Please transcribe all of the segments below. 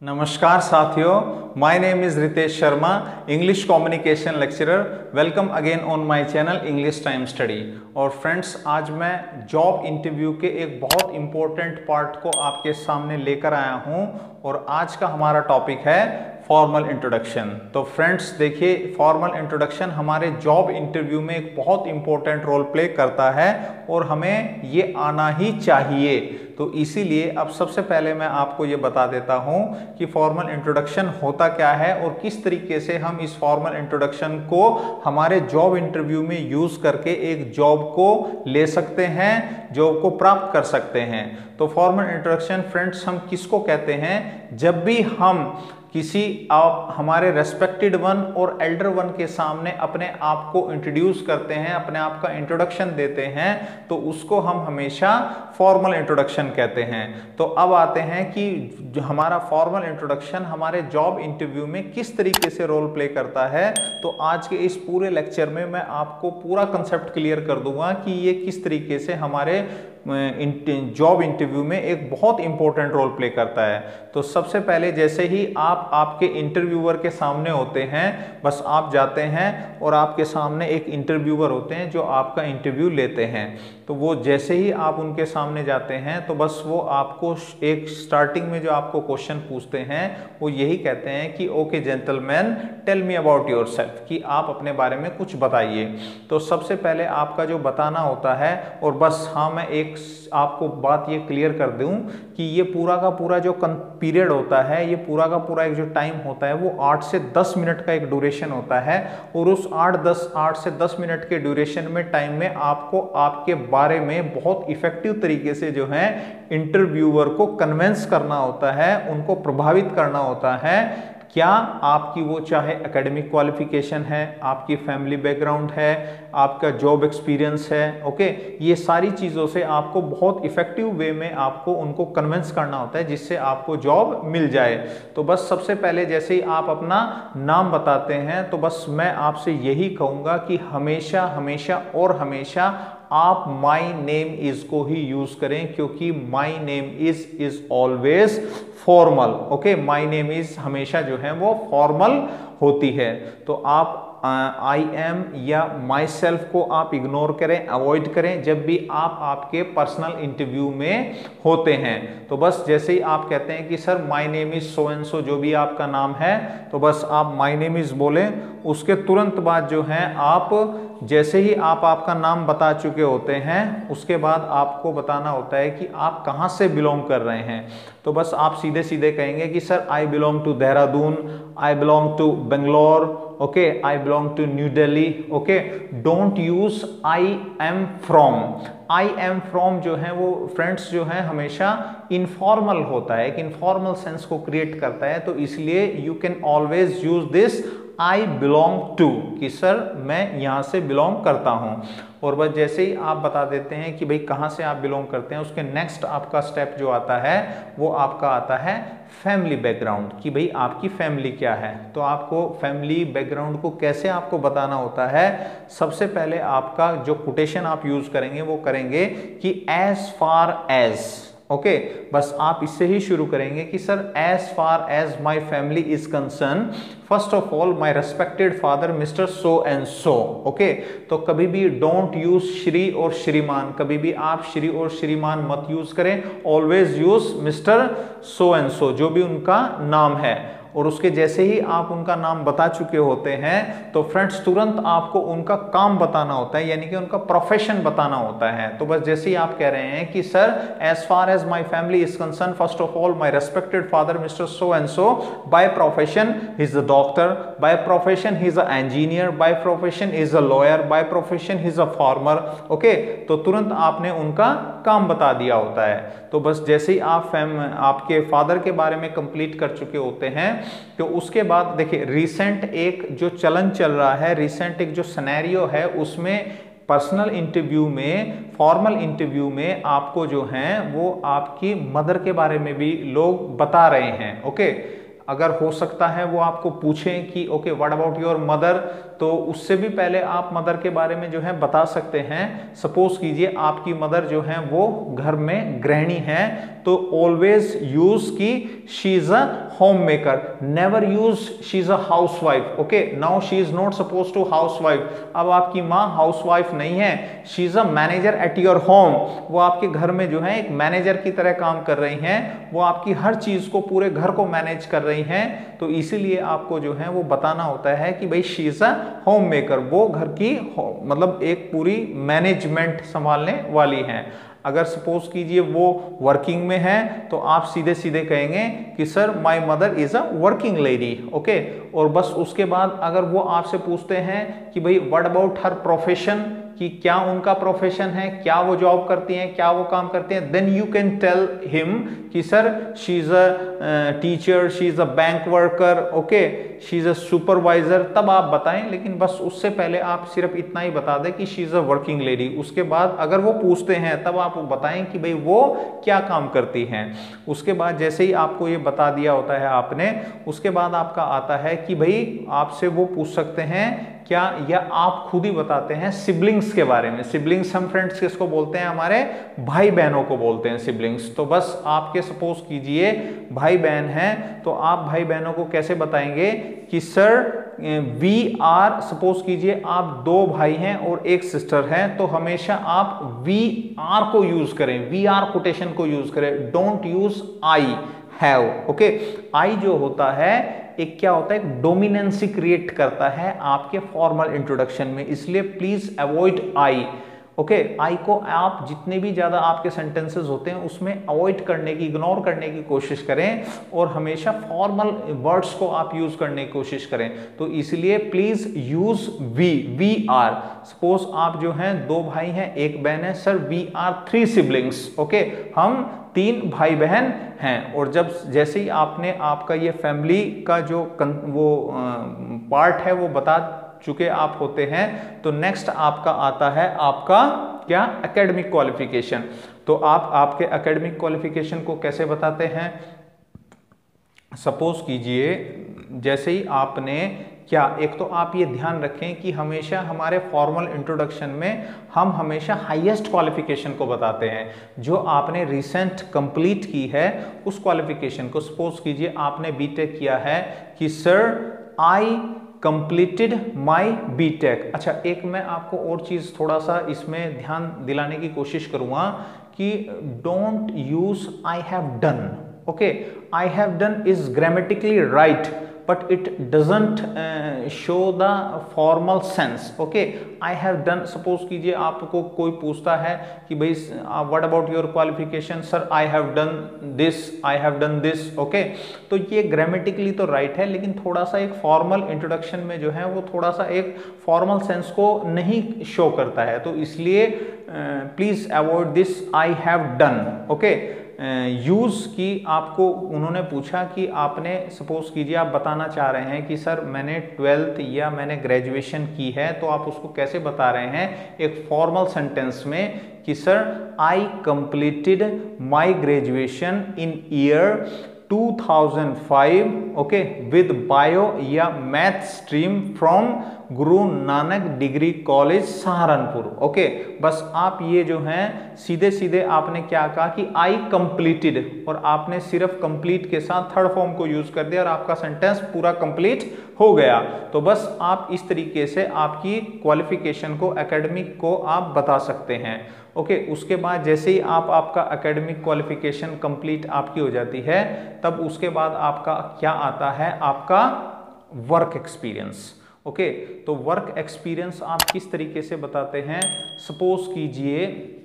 नमस्कार साथियों, my name is Ritesh Sharma, English communication lecturer. Welcome again on my channel English time study. और friends, आज मैं जॉब इंटरव्यू के एक बहुत इंपॉर्टेंट पार्ट को आपके सामने लेकर आया हूं और आज का हमारा टॉपिक है फॉर्मल इंट्रोडक्शन। तो फ्रेंड्स देखिए, फॉर्मल इंट्रोडक्शन हमारे जॉब इंटरव्यू में एक बहुत इंपॉर्टेंट रोल प्ले करता है और हमें ये आना ही चाहिए। तो इसीलिए अब सबसे पहले मैं आपको ये बता देता हूं कि फॉर्मल इंट्रोडक्शन होता क्या है और किस तरीके से हम इस फॉर्मल इंट्रोडक्शन को हमारे जॉब इंटरव्यू में यूज करके एक जॉब को ले सकते हैं, जॉब को प्राप्त कर सकते हैं। तो फॉर्मल इंट्रोडक्शन फ्रेंड्स हम किसको कहते हैं? जब भी हम किसी हमारे रेस्पेक्टेड वन और एल्डर वन के सामने अपने आप को इंट्रोड्यूस करते हैं, अपने आप का इंट्रोडक्शन देते हैं, तो उसको हम हमेशा फॉर्मल इंट्रोडक्शन कहते हैं। तो अब आते हैं कि जो हमारा फॉर्मल इंट्रोडक्शन हमारे जॉब इंटरव्यू में किस तरीके से रोल प्ले करता है। तो आज के इस पूरे लेक्चर में मैं आपको पूरा कंसेप्ट क्लियर कर दूंगा कि ये किस तरीके से हमारे जॉब इंटरव्यू में एक बहुत इंपॉर्टेंट रोल प्ले करता है। तो सबसे पहले जैसे ही आप आपके इंटरव्यूअर के सामने होते हैं, बस आप जाते हैं और आपके सामने एक इंटरव्यूअर होते हैं जो आपका इंटरव्यू लेते हैं। तो वो जैसे ही आप उनके सामने जाते हैं तो बस वो आपको एक स्टार्टिंग में जो आपको क्वेश्चन पूछते हैं वो यही कहते हैं कि okay gentleman, tell me about yourself, कि आप अपने बारे में कुछ बताइए। तो सबसे पहले आपका जो बताना होता है, और बस हाँ मैं एक आपको बात ये क्लियर कर दूं कि ये पूरा का पूरा जो पीरियड होता है, ये पूरा का पूरा एक जो टाइम होता है वो 8 से 10 मिनट का एक ड्यूरेशन होता है। और उस 8 से 10 मिनट के ड्यूरेशन में टाइम में आपको आपके बारे में बहुत इफेक्टिव तरीके से जो है इंटरव्यूअर को कन्विंस करना होता है, उनको प्रभावित करना होता है। क्या आपकी वो चाहे एकेडमिक क्वालिफिकेशन है, आपकी फैमिली बैकग्राउंड है, आपका जॉब एक्सपीरियंस है, ओके, ये सारी चीज़ों से आपको बहुत इफेक्टिव वे में आपको उनको कन्विंस करना होता है जिससे आपको जॉब मिल जाए। तो बस सबसे पहले जैसे ही आप अपना नाम बताते हैं तो बस मैं आपसे यही कहूँगा कि हमेशा हमेशा और हमेशा आप माई नेम इज को ही यूज करें, क्योंकि my name is always formal. Okay, my name is हमेशा जो है वो फॉर्मल होती है। तो आप आई एम या माई सेल्फ को आप इग्नोर करें, अवॉइड करें जब भी आप आपके पर्सनल इंटरव्यू में होते हैं। तो बस जैसे ही आप कहते हैं कि sir my name is so and सो, जो भी आपका नाम है, तो बस आप माई नेम इज बोलें। उसके तुरंत बाद जो है आप जैसे ही आप आपका नाम बता चुके होते हैं, उसके बाद आपको बताना होता है कि आप कहाँ से बिलोंग कर रहे हैं। तो बस आप सीधे सीधे कहेंगे कि sir I belong to Dehradun, I belong to Bangalore, okay, I belong to New Delhi. Okay, don't use I am from. I am from जो है वो फ्रेंड्स जो है हमेशा इनफॉर्मल होता है, एक इनफॉर्मल सेंस को क्रिएट करता है। तो इसलिए you can always use this I belong to, कि सर मैं यहाँ से बिलोंग करता हूँ। और बस जैसे ही आप बता देते हैं कि भाई कहाँ से आप बिलोंग करते हैं, उसके नेक्स्ट आपका स्टेप जो आता है वो आपका आता है फैमिली बैकग्राउंड, कि भाई आपकी फैमिली क्या है। तो आपको फैमिली बैकग्राउंड को कैसे आपको बताना होता है, सबसे पहले आपका जो कोटेशन आप यूज करेंगे वो करेंगे कि एज फार एज, ओके, बस आप इससे ही शुरू करेंगे कि sir as far as my family is concern, first of all my respected father mister so and so. Okay, तो कभी भी डोंट यूज श्री और श्रीमान, कभी भी आप श्री और श्रीमान मत यूज करें, always use mister so and सो, जो भी उनका नाम है। और उसके जैसे ही आप उनका नाम बता चुके होते हैं तो फ्रेंड्स तुरंत आपको उनका काम बताना होता है, यानी कि उनका प्रोफेशन बताना होता है। तो बस जैसे ही आप कह रहे हैं कि sir as far as my family is concern, first of all my respected father mister so and so, by profession he is a doctor, by profession he is a engineer, by profession is a lawyer, by profession he is a farmer. Okay, तो तुरंत आपने उनका काम बता दिया होता है। तो बस जैसे ही आप आपके फादर के बारे में कंप्लीट कर चुके होते हैं तो उसके बाद देखिए रिसेंट एक जो चलन चल रहा है, रिसेंट एक जो सिनेरियो है, उसमें पर्सनल इंटरव्यू में, फॉर्मल इंटरव्यू में आपको जो है वो आपकी मदर के बारे में भी लोग बता रहे हैं। ओके, अगर हो सकता है वो आपको पूछें कि okay what about your mother, तो उससे भी पहले आप मदर के बारे में जो है बता सकते हैं। सपोज कीजिए आपकी मदर जो है वो घर में गृहिणी है, तो ऑलवेज यूज की she is a homemaker, never use she is a housewife. Okay, now she is not suppose to housewife. अब आपकी माँ हाउस वाइफ नहीं है, she is a manager at your home. वो आपके घर में जो है एक मैनेजर की तरह काम कर रही हैं, वो आपकी हर चीज को, पूरे घर को मैनेज कर रही हैं। तो इसीलिए आपको जो है वो बताना होता है कि भाई she is a home maker, वो घर की मतलब एक पूरी मैनेजमेंट संभालने वाली हैं। अगर सपोज कीजिए वो वर्किंग में है तो आप सीधे सीधे कहेंगे कि sir my mother is a working lady. Okay, और बस उसके बाद अगर वो आपसे पूछते हैं कि भाई व्हाट अबाउट हर प्रोफेशन, कि क्या उनका प्रोफेशन है, क्या वो जॉब करती हैं, क्या वो काम करते हैं, then you can tell him कि sir she is a teacher, she is a bank worker, okay, she is a supervisor, तब आप बताएं। लेकिन बस उससे पहले आप सिर्फ इतना ही बता दें कि she is a working lady. उसके बाद अगर वो पूछते हैं तब आप बताएं कि भाई वो क्या काम करती हैं। उसके बाद जैसे ही आपको ये बता दिया होता है आपने, उसके बाद आपका आता है कि भाई आपसे वो पूछ सकते हैं क्या, या आप खुद ही बताते हैं सिबलिंग्स के बारे में। सिबलिंग्स हम फ्रेंड्स किसको बोलते हैं, हमारे भाई बहनों को बोलते हैं सिबलिंग्स। तो बस आपके सपोज कीजिए भाई बहन हैं, तो आप भाई बहनों को कैसे बताएंगे कि सर वी आर, सपोज कीजिए आप दो भाई हैं और एक सिस्टर है, तो हमेशा आप वी आर को यूज करें, वी आर कोटेशन को यूज करें, don't use I have. Okay, I जो होता है एक क्या होता है, एक डोमिनेंसी क्रिएट करता है आपके फॉर्मल इंट्रोडक्शन में, इसलिए प्लीज अवॉइड आई। ओके, आई को आप जितने भी ज्यादा आपके सेंटेंसेस होते हैं उसमें अवॉइड करने की, इग्नोर करने की कोशिश करें, और हमेशा फॉर्मल वर्ड्स को आप यूज करने की कोशिश करें। तो इसलिए please use we are. Suppose आप जो हैं दो भाई हैं एक बहन है, sir we are 3 siblings. Okay, हम 3 भाई बहन हैं। और जब जैसे ही आपने आपका ये फैमिली का जो वो पार्ट है वो बता चुके आप होते हैं, तो नेक्स्ट आपका आता है आपका क्या, एकेडमिक क्वालिफिकेशन। तो आप आपके एकेडमिक क्वालिफिकेशन को कैसे बताते हैं। सपोज कीजिए जैसे ही आपने क्या, एक तो आप ये ध्यान रखें कि हमेशा हमारे फॉर्मल इंट्रोडक्शन में हम हमेशा हाईएस्ट क्वालिफिकेशन को बताते हैं, जो आपने रिसेंट कंप्लीट की है उस क्वालिफिकेशन को। सपोज कीजिए आपने बीटेक किया है कि sir I completed my BTech. अच्छा, एक मैं आपको और चीज थोड़ा सा इसमें ध्यान दिलाने की कोशिश करूंगा कि don't use I have done. Okay, I have done is grammatically right but it doesn't show the formal sense. Okay, I have done, suppose कीजिए आपको कोई पूछता है कि भाई what about your qualification, sir I have done this, I have done this. Okay, तो ये grammatically तो राइट है, लेकिन थोड़ा सा एक फॉर्मल इंट्रोडक्शन में जो है वो थोड़ा सा एक फॉर्मल सेंस को नहीं शो करता है, तो इसलिए please avoid this I have done. Okay, use की आपको उन्होंने पूछा कि आपने, सपोज कीजिए आप बताना चाह रहे हैं कि सर मैंने 12th या मैंने ग्रेजुएशन की है, तो आप उसको कैसे बता रहे हैं एक फॉर्मल सेंटेंस में कि sir I completed my graduation in year 2005, okay, with bio या math stream from Guru Nanak degree college Saharanpur. Okay, बस आप ये जो हैं सीधे सीधे आपने क्या कहा कि आई कंप्लीटेड, और आपने सिर्फ कंप्लीट के साथ थर्ड फॉर्म को यूज कर दिया और आपका सेंटेंस पूरा कंप्लीट हो गया। तो बस आप इस तरीके से आपकी क्वालिफिकेशन को, एकेडमिक को आप बता सकते हैं। ओके, उसके बाद जैसे ही आप आपका एकेडमिक क्वालिफिकेशन कंप्लीट आपकी हो जाती है, तब उसके बाद आपका क्या आता है, आपका वर्क एक्सपीरियंस। ओके, तो वर्क एक्सपीरियंस आप किस तरीके से बताते हैं। सपोज कीजिए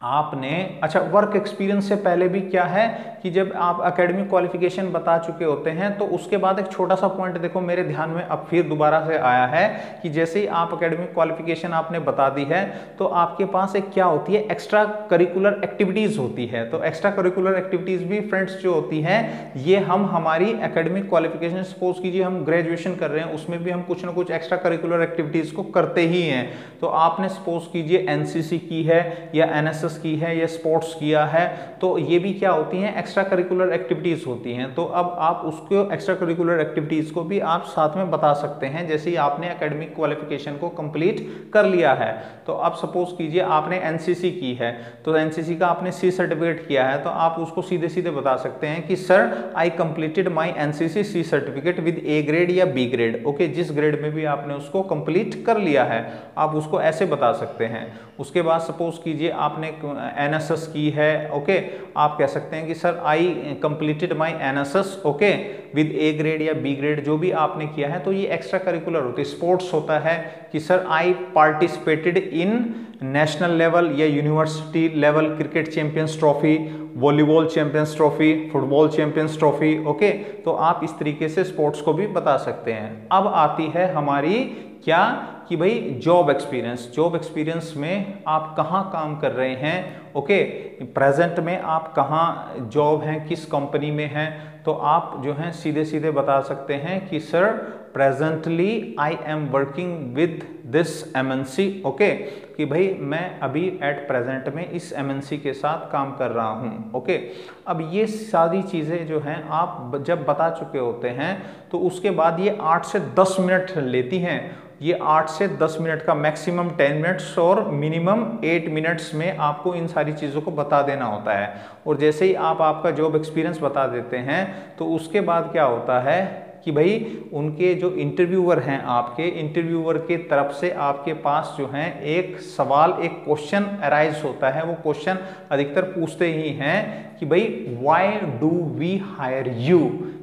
आपने, अच्छा वर्क एक्सपीरियंस से पहले भी क्या है कि जब आप एकेडमिक क्वालिफिकेशन बता चुके होते हैं, तो उसके बाद एक छोटा सा पॉइंट देखो मेरे ध्यान में अब फिर दोबारा से आया है कि जैसे ही आप एकेडमिक क्वालिफिकेशन आपने बता दी है, तो आपके पास एक क्या होती है, एक्स्ट्रा करिकुलर एक्टिविटीज होती है। तो एक्स्ट्रा करिकुलर एक्टिविटीज भी फ्रेंड्स जो होती हैं, ये हम हमारी एकेडमिक क्वालिफिकेशन, सपोज कीजिए हम ग्रेजुएशन कर रहे हैं, उसमें भी हम कुछ ना कुछ एक्स्ट्रा करिकुलर एक्टिविटीज को करते ही हैं। तो आपने सपोज कीजिए एनसीसी की है या एनएसएस एनएसएस की है या स्पोर्ट्स किया है, तो ये भी क्या होती हैं, एक्स्ट्रा करिकुलर एक्टिविटीज़ होती हैं। तो अब आप उसको एक्स्ट्रा करिकुलर एक्टिविटीज़ को भी आप साथ में बता सकते हैं। जैसे ही आपने एकेडमिक क्वालिफिकेशन को कंप्लीट कर लिया है, तो आप सपोज कीजिए आपने एनसीसी की है, तो एनसीसी का आपने सी सर्टिफिकेट किया है, तो आप उसको सीधे सीधे बता सकते हैं कि sir I completed my NCC C certificate with A grade या बी ग्रेड। ओके, जिस ग्रेड में भी आपने उसको कंप्लीट कर लिया है, आप उसको ऐसे बता सकते हैं। उसके बाद सपोज कीजिए आपने एनएसएस की है, ओके, आप कह सकते हैं कि sir I completed my NSS, okay, with A grade या बी ग्रेड, जो भी आपने किया है। तो ये एक्स्ट्रा करिकुलर होती है। स्पोर्ट्स होता है कि sir I participated in national level या university level cricket champions trophy, volleyball champions trophy, football champions trophy, okay. तो आप इस तरीके से स्पोर्ट्स को भी बता सकते हैं। अब आती है हमारी क्या कि भाई जॉब एक्सपीरियंस। जॉब एक्सपीरियंस में आप कहाँ काम कर रहे हैं, ओके, प्रेजेंट में आप कहाँ जॉब हैं, किस कंपनी में हैं, तो आप जो हैं सीधे सीधे बता सकते हैं कि sir presently I am working with this MNC, okay, कि भाई मैं अभी एट प्रेजेंट में इस एमएनसी के साथ काम कर रहा हूं, ओके। अब ये सारी चीज़ें जो हैं आप जब बता चुके होते हैं, तो उसके बाद ये 8 से 10 मिनट लेती हैं। ये 8 से 10 मिनट का मैक्सिमम 10 मिनट्स और मिनिमम 8 मिनट्स में आपको इन सारी चीज़ों को बता देना होता है। और जैसे ही आप आपका जॉब एक्सपीरियंस बता देते हैं, तो उसके बाद क्या होता है कि भाई उनके जो इंटरव्यूअर हैं, आपके इंटरव्यूअर के तरफ से आपके पास जो है एक सवाल, एक क्वेश्चन अराइज होता है। वो क्वेश्चन अधिकतर पूछते ही हैं कि भाई why do we hire you,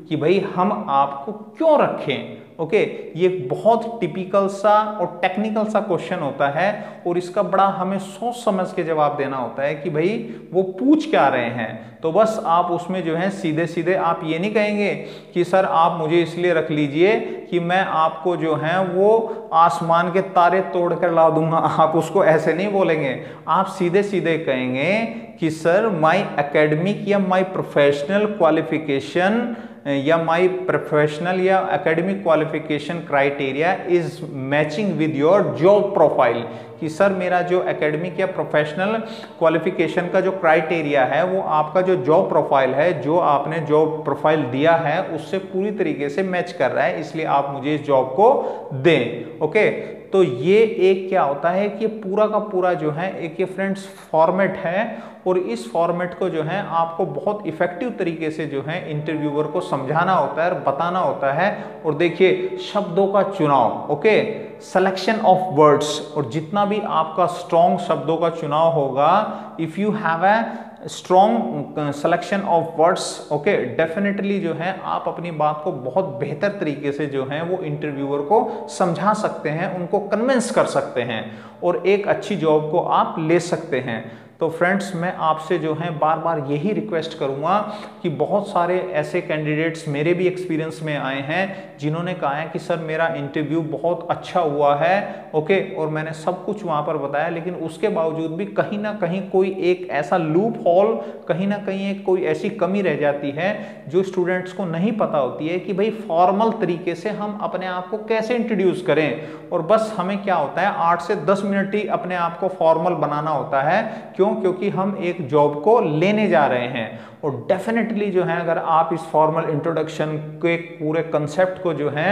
कि भाई हम आपको क्यों रखें, ओके। ये बहुत टिपिकल सा और टेक्निकल सा क्वेश्चन होता है, और इसका बड़ा हमें सोच समझ के जवाब देना होता है कि भाई वो पूछ क्या रहे हैं। तो बस आप उसमें जो है सीधे सीधे आप ये नहीं कहेंगे कि सर आप मुझे इसलिए रख लीजिए कि मैं आपको जो है वो आसमान के तारे तोड़ कर ला दूंगा, आप उसको ऐसे नहीं बोलेंगे। आप सीधे सीधे कहेंगे कि सर माई एकेडमिक या माई प्रोफेशनल क्वालिफिकेशन या माई प्रोफेशनल या academic qualification criteria is matching with your job profile, कि सर मेरा जो एकेडमिक या प्रोफेशनल क्वालिफिकेशन का जो क्राइटेरिया है, वो आपका जो जॉब प्रोफाइल है, जो आपने जॉब प्रोफाइल दिया है, उससे पूरी तरीके से मैच कर रहा है, इसलिए आप मुझे इस जॉब को दें, ओके। तो ये एक क्या होता है कि पूरा का पूरा जो है एक ये फ्रेंड्स फॉर्मेट है, और इस फॉर्मेट को जो है आपको बहुत इफेक्टिव तरीके से जो है इंटरव्यूअर को समझाना होता है और बताना होता है। और देखिए शब्दों का चुनाव, ओके, सिलेक्शन ऑफ वर्ड्स, और जितना भी आपका स्ट्रॉन्ग शब्दों का चुनाव होगा, if you have a strong selection of words, okay, definitely जो है आप अपनी बात को बहुत बेहतर तरीके से जो है वो इंटरव्यूअर को समझा सकते हैं, उनको कन्विंस कर सकते हैं, और एक अच्छी जॉब को आप ले सकते हैं। तो फ्रेंड्स मैं आपसे जो है बार बार यही रिक्वेस्ट करूंगा कि बहुत सारे ऐसे कैंडिडेट्स मेरे भी एक्सपीरियंस में आए हैं जिन्होंने कहा है कि सर मेरा इंटरव्यू बहुत अच्छा हुआ है, ओके, और मैंने सब कुछ वहां पर बताया, लेकिन उसके बावजूद भी कहीं ना कहीं कोई एक ऐसा लूप होल, कहीं ना कहीं एक कोई ऐसी कमी रह जाती है जो स्टूडेंट्स को नहीं पता होती है कि भाई फॉर्मल तरीके से हम अपने आप को कैसे इंट्रोड्यूस करें। और बस हमें क्या होता है 8 से 10 मिनट ही अपने आप को फॉर्मल बनाना होता है। क्योंकि हम एक जॉब को लेने जा रहे हैं। और डेफिनेटली जो है अगर आप इस फॉर्मल इंट्रोडक्शन के पूरे कंसेप्ट को जो है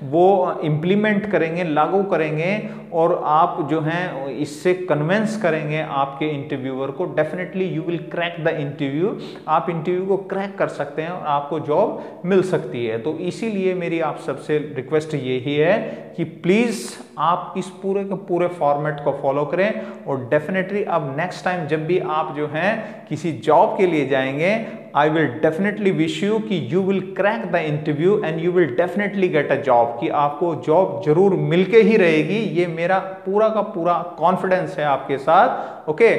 वो इम्प्लीमेंट करेंगे, लागू करेंगे, और आप जो हैं इससे कन्विंस करेंगे आपके इंटरव्यूअर को, definitely you will crack the interview. आप इंटरव्यू को क्रैक कर सकते हैं और आपको जॉब मिल सकती है। तो इसीलिए मेरी आप सबसे रिक्वेस्ट यही है कि प्लीज़ आप इस पूरे के पूरे फॉर्मेट को फॉलो करें, और डेफिनेटली अब नेक्स्ट टाइम जब भी आप जो हैं किसी जॉब के लिए जाएंगे, I will definitely wish you कि you will crack the interview and you will definitely get a job, कि आपको जॉब जरूर मिलके ही रहेगी। ये मेरा पूरा का पूरा कॉन्फिडेंस है आपके साथ, ओके।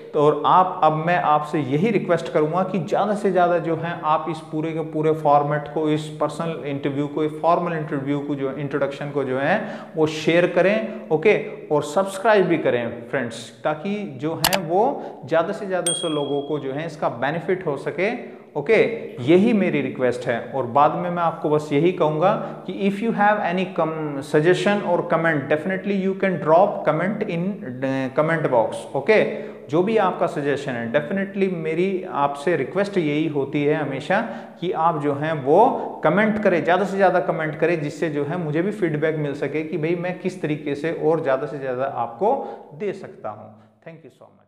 तो आप अब मैं आपसे यही रिक्वेस्ट करूंगा कि ज़्यादा से ज़्यादा जो है आप इस पूरे के पूरे फॉर्मेट को, इस पर्सनल इंटरव्यू को, इस फॉर्मल इंटरव्यू को, जो इंट्रोडक्शन को जो है वो शेयर करें, ओके, और सब्सक्राइब भी करें फ्रेंड्स, ताकि जो है वो ज़्यादा से ज़्यादा लोगों को जो है इसका बेनिफिट हो सके। ओके यही मेरी रिक्वेस्ट है। और बाद में मैं आपको बस यही कहूँगा कि if you have any suggestion और comment, definitely you can drop comment in comment box. Okay जो भी आपका सजेशन है, डेफिनेटली मेरी आपसे रिक्वेस्ट यही होती है हमेशा कि आप जो हैं वो कमेंट करें, ज़्यादा से ज़्यादा कमेंट करें, जिससे जो है मुझे भी फीडबैक मिल सके कि भाई मैं किस तरीके से और ज़्यादा से ज़्यादा आपको दे सकता हूँ। Thank you so much.